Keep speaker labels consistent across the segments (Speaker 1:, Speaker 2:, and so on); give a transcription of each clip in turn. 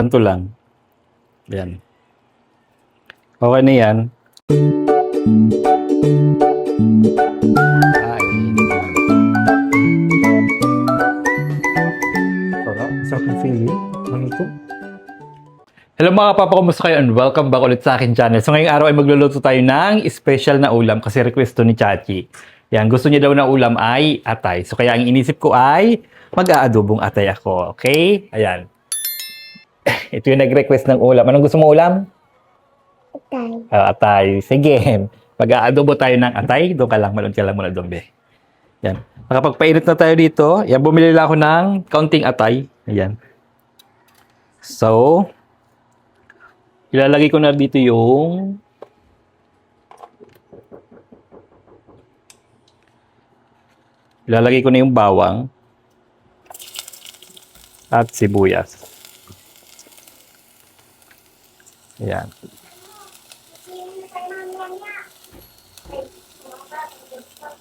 Speaker 1: Ganito lang. Ayan. Okay na yan. Sarap ng feeling. Ano ito? Hello mga papa, kumusta kayo? And welcome back ulit sa akin channel. So ngayong araw ay magluluto tayo ng special na ulam kasi request to ni Chachi. Yan, gusto niya daw na ulam ay atay. So kaya ang inisip ko ay mag-aadobong atay ako. Okay? Ayan. Ito yung nag-request ng ulam. Anong gusto mo ulam?
Speaker 2: Atay.
Speaker 1: Atay. Sige. Mag-aadobo tayo ng atay. Doon ka lang. Malun ka lang muna doon, be. Yan. Nakapagpainit na tayo dito. Yan, bumili lang ako ng kaunting atay. Ayan. So, ilalagay ko na dito yung bawang at sibuyas. Ayan.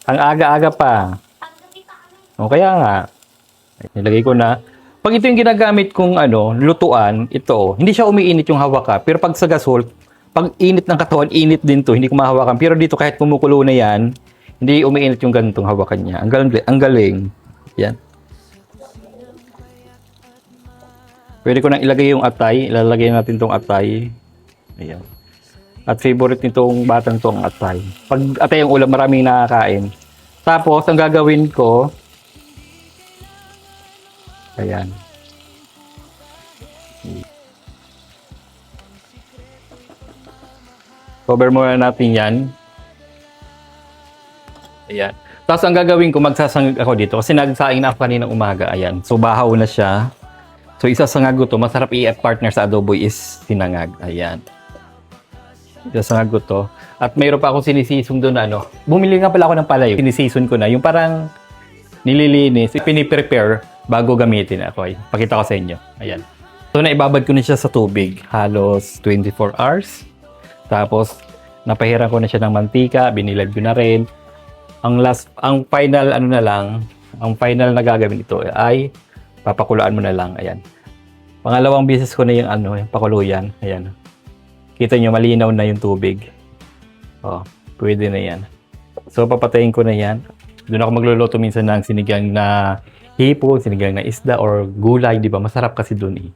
Speaker 1: Ang aga-aga pa. O kaya nga. Nilagay ko na. Pag ito yung ginagamit kong lutuan, ito, hindi siya umiinit yung hawakan. Pero pag sa gasol, pag init ng katawan, init din to, hindi ko mahawakan. Pero dito kahit kumukulo na yan, hindi umiinit yung ganitong hawakan niya. Ang galing. Yan. Pwede ko nang ilagay yung atay. Ilalagay natin tong atay. Ayan. At favorite nitong batang to ang atay. Pag atay ang ulam, maraming nakakain. Tapos, ang gagawin ko, ayan. Cover muna natin yan. Ayan. Tapos, ang gagawin ko, magsasangag ako dito. Kasi nagsaing na ako kaninang umaga. Ayan. So, bahaw na siya. So, isasangag ko to. Masarap i-partner sa adobo is sinangag. Ayan. Isasangag ko to. At mayroon pa akong sinisisong doon na bumili nga pala ako ng palayo. Sinisison ko na. Yung parang nililinis, piniprepare bago gamitin ako. Pakita ko sa inyo. Ayan. So, naibabad ko na siya sa tubig. Halos 24 hours. Tapos, napahiran ko na siya ng mantika. Binilad ko na rin. Ang final ang final na gagawin ito ay papakulaan mo na lang. Ayan. Pangalawang beses ko na yung pakuluyan. Ayan. Kita nyo, malinaw na yung tubig. Oh, pwede na yan. So, papatayin ko na yan. Doon ako magluluto minsan ng sinigang na hipon, sinigang na isda, or gulay, di ba? Masarap kasi doon eh.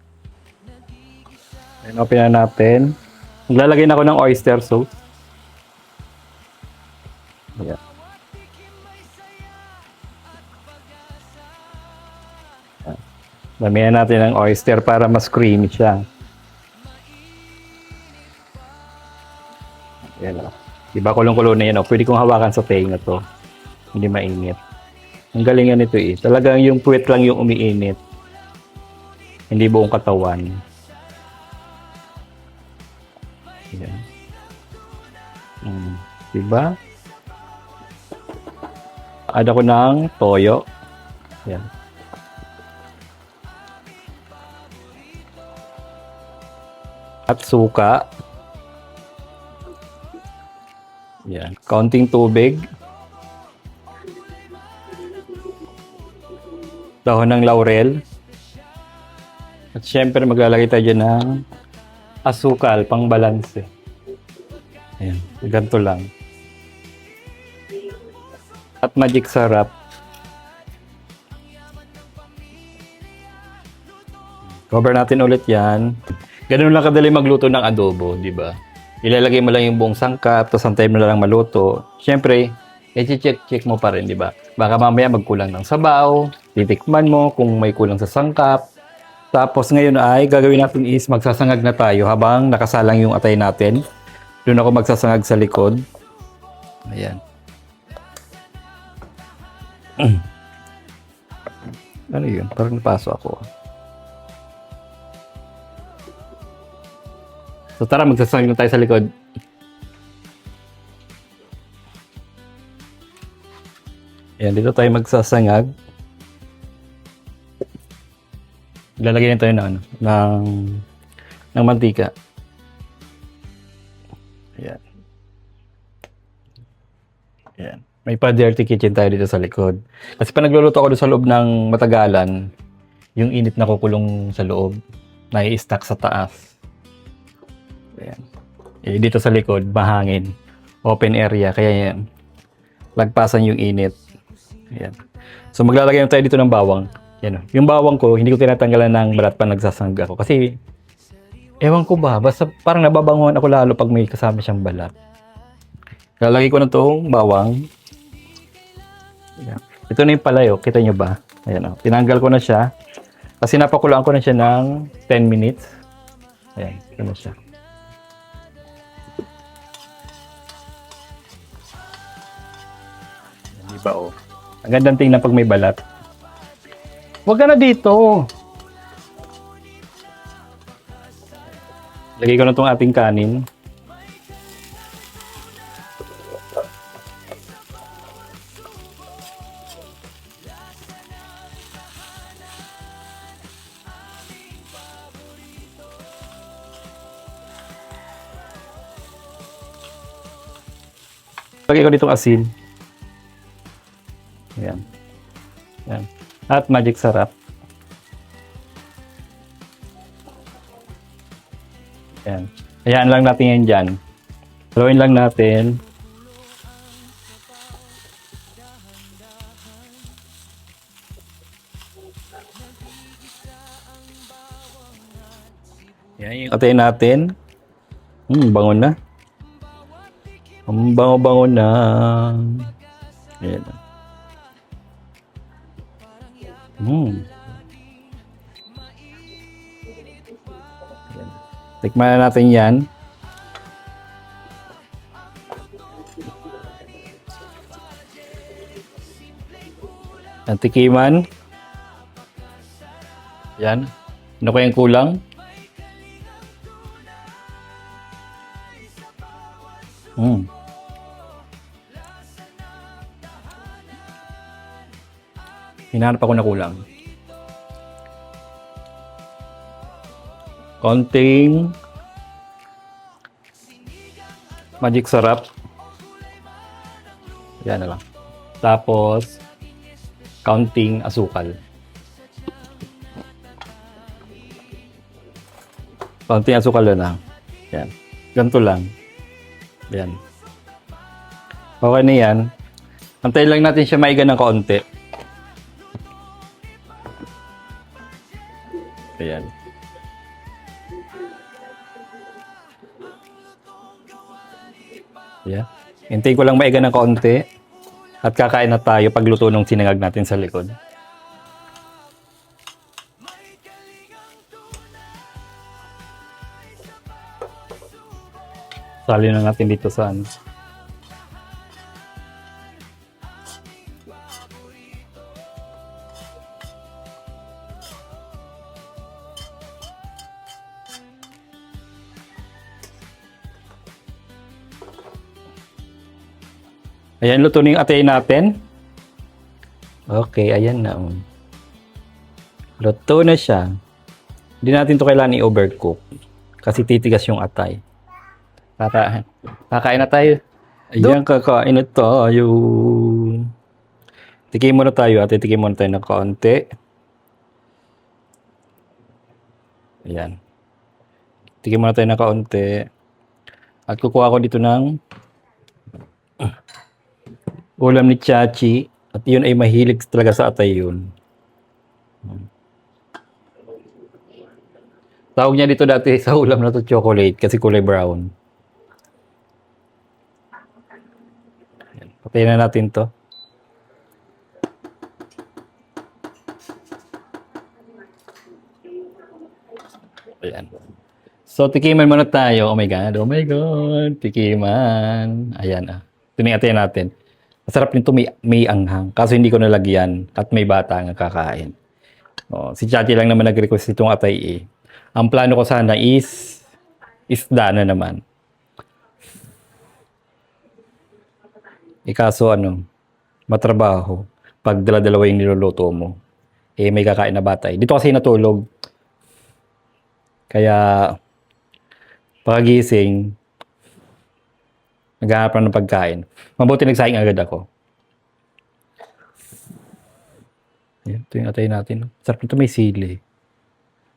Speaker 1: Ayan, open na natin. Maglalagay na ako ng oyster sauce. Ayan. Damihan natin ng oyster para mas creamy siya. Ayan o. Diba kulong-kulo na yan o. Pwede kong hawakan sa tenga to. Hindi mainit. Ang galingan nito eh. Talagang yung puwet lang yung umiinit. Hindi buong katawan. Ayan. Diba? Add ako ng toyo. Ayan. At suka. Yan. Kaunting tubig. Dahon ng laurel. At syempre maglalagay tayo dyan ng asukal, pang balanse. Ayan. Ganito lang. At magic sarap. Cover natin ulit yan. Ganun lang kadali magluto ng adobo, di ba? Ilalagay mo lang yung buong sangkap, tapos antayin mo na lang maluto. Siyempre, i-check mo pa rin, di ba? Baka mamaya magkulang ng sabaw, titikman mo kung may kulang sa sangkap. Tapos ngayon ay gagawin natin is magsasangag na tayo habang nakasalang yung atay natin. Doon ako magsasangag sa likod. Ayan. Ano yun? Parang napaso ako. So tara, magsasangag na tayo sa likod. Ayan, dito tayo magsasangag. Lalagyan tayo ng mantika. Ayan. Ayan. May pa-dirty kitchen tayo dito sa likod. Kasi pa nagluluto ako doon sa loob ng matagalan, yung init na kukulong sa loob. nai-stack sa taas. Ayan. Eh, dito sa likod, mahangin. Open area, kaya yan. Lagpasan yung init. Ayan. So maglalagay na tayo dito ng bawang. Yan. Yung bawang ko, hindi ko tinatanggalan ng balat pa nagsasang ako. Kasi, ewan ko ba, basta parang nababanguhan ako lalo pag may kasama siyang balat. Lalagay ko na itong bawang. Ayan. Ito na yung palayo, kita nyo ba? Ayan, tinanggal ko na siya. Kasi napakulaan ko na siya ng 10 minutes. Ayan, ito na siya. Di ba oh? Ang gandang tingnan pag may balat. Huwag ka na dito. Lagay ko na itong ating kanin. Lagay ko ditong asin. Ayan. Ayan. At magic sarap. Ayan. Ayan lang natin yan dyan. Haluin lang natin. Ayan yung atayin natin. Bango na. Ang bango-bango na. Ayan. Ayan. Tikman na natin yan. Ang tikiman. Yan. Ano kayang kulang? Hinahanap ako na kulang. Konting magic sarap. Yan na lang. Tapos, counting asukal. Counting asukal na lang. Yan. Ganito lang. Yan. Okay na yan. Antayin lang natin siya maiga ng kaunti. Ayan. Ayan. Hintayin ko lang maiga ng kaunti. At kakain na tayo pagluto ng sinangag natin sa likod. Sali na natin dito sa ano. Ayan, luto na yung atay natin. Okay, ayan na. Luto na siya. Hindi natin to kailangan i-overcook. Kasi titigas yung atay. Kakain na tayo. Ayan, kakain na tayo. Tikim muna tayo. Ate, tikim muna tayo ng kaunti. Ayan. Tikim muna tayo ng kaunti. At kukuha ko dito ng ulam ni Chachi. At yun ay mahilig talaga sa atay yun. Tawag niya dito dati sa ulam na to chocolate kasi kulay brown. Ayan. Patayin na natin to. Ayan. So, tikiman muna tayo. Oh my God. Oh my God. Tikiman. Ayan ah. Tinignan natin. Masarap nito, may anghang. Kaso hindi ko nalagyan at may bata ang kakain. Oh, si Chachi lang naman nag-request itong atay eh. Ang plano ko sana is isda na naman. Kaso ano, matrabaho. Pag dala-dalawa yung niluluto mo, eh may kakain na bata eh. Dito kasi natulog. Kaya pagising, naghahanap ng pagkain. Mabuti nagsaing agad ako. Yan, ito yung atay natin. Sarap nito, may sili.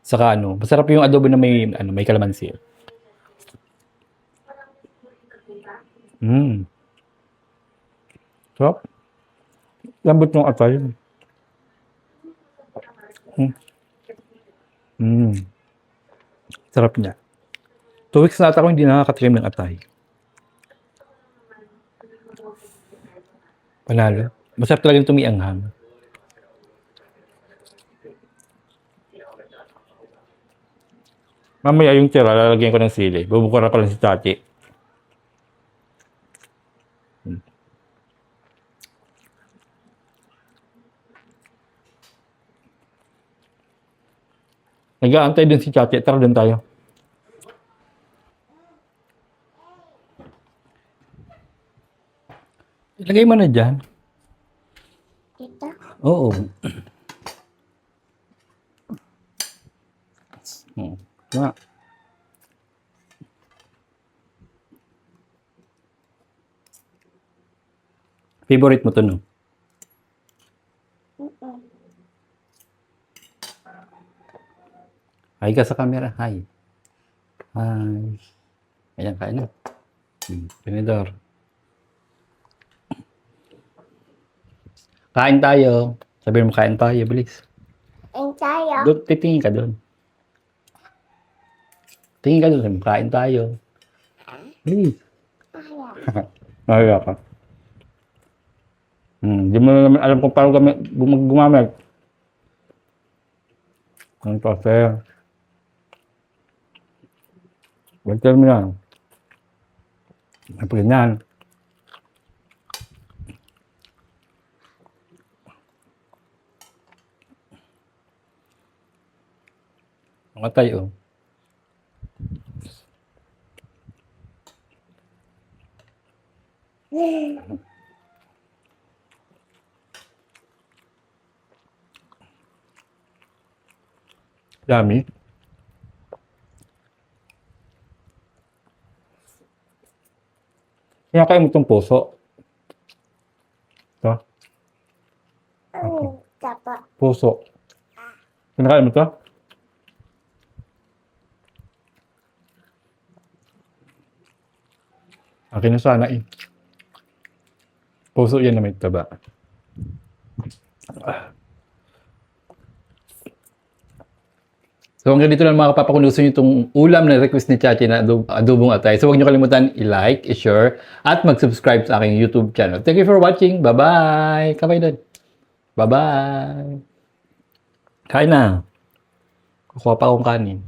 Speaker 1: Saka masarap yung adobo na may kalamansi. Sarap. Lambot ng atay. Sarap niya. 2 weeks na ata ako hindi nakakatrim ng atay. Panalo. Masarap talaga yung tumianghang. Mamaya yung tira, lalagyan ko ng sili. Bubukura ko lang si Tati. Nag-aantay din si Tati. Tara din tayo. Ilagay mo na dyan.
Speaker 2: Dito.
Speaker 1: Oo. Nga. Favorite mo to, no? Hi ka sa camera. Hi. Hi. Ayan, kain na. Pinidor. Kain tayo. Sabihin mo, kain tayo. Bilis.
Speaker 2: Kain tayo.
Speaker 1: Doon, titingin ka doon. Tingin ka doon. Sabi mo, kain tayo. Bilis. Ayaw ka. Di mo naman alam kung paano gumamit. Ang toaster. Winter mo yan. Kapag ganyan. Mga tayo. Dami. Kinakain mo itong puso. Ito.
Speaker 2: Tapa.
Speaker 1: Puso. Kinakain mo ito? Akin na sana eh. Puso yan na may taba. So hanggang dito lang mga kapapa, kung gusto nyo itong ulam na request ni Chachi na adobong atay. So huwag nyo kalimutan i-like, i-share, at mag-subscribe sa aking YouTube channel. Thank you for watching. Bye-bye! Kabay doon. Bye-bye! Kain na. Kukuha pa akong kanin.